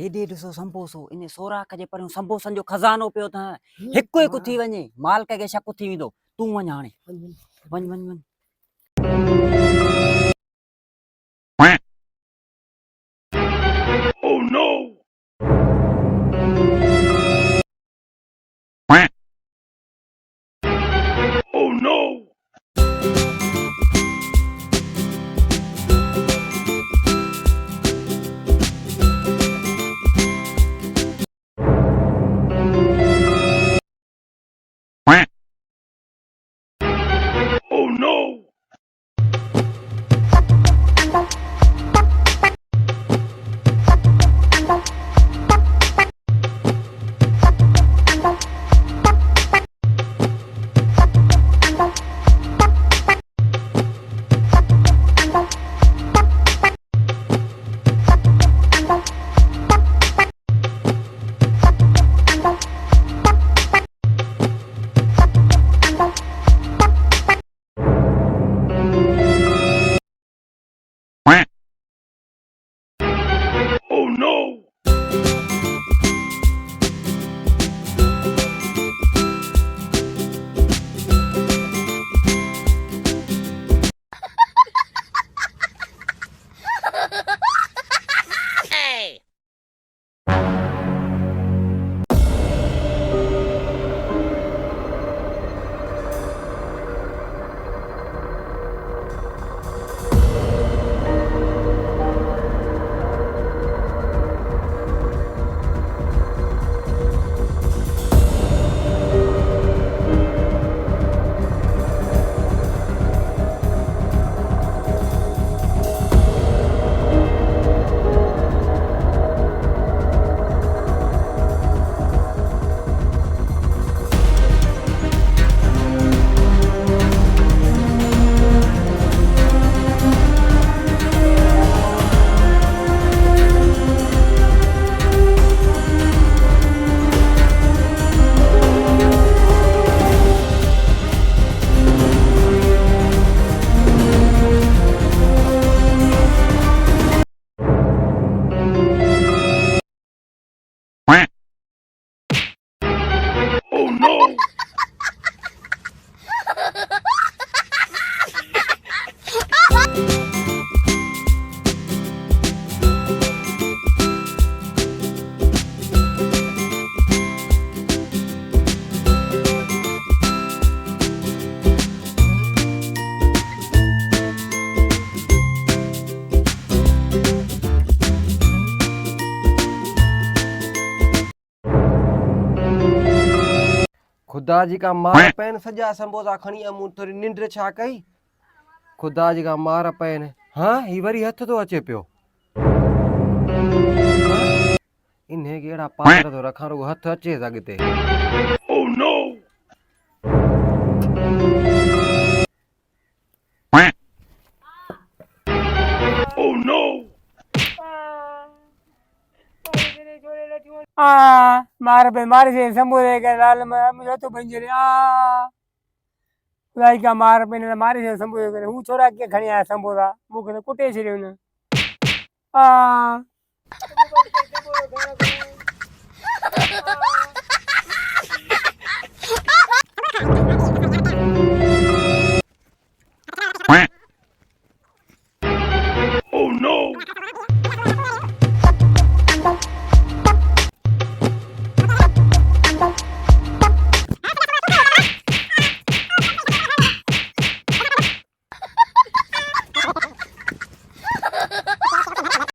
हेॾे ॾिसो संबोसो इन सोराख जे परियूं संबोसनि जो खज़ानो पियो अथव। हिकु हिकु थी वञे, मालिक खे शक थी वेंदो। तूं वञ हाणे, वञ वञ वञ। Oh no! Oh no! Oh no! Oh no! Oh no! खुदा जी का मार पैन सजा संबोसा खणी मूं थोड़ी निंड छा कई। खुदा जी का मार पैन। हाँ ही वरी हथ तो अचे पियो। इन्हें के एड़ा पात्र तो रखा रुगो हथ अचे अॻिते। Oh no! Oh no! मार पे मार से संबोधे के लाल में मुझे तो बंजरे खुदाई का मार पे ने मारे से संबोधे करे हूं छोरा के खणी आया संबोधा मुके कुटे छड़ियो ने आ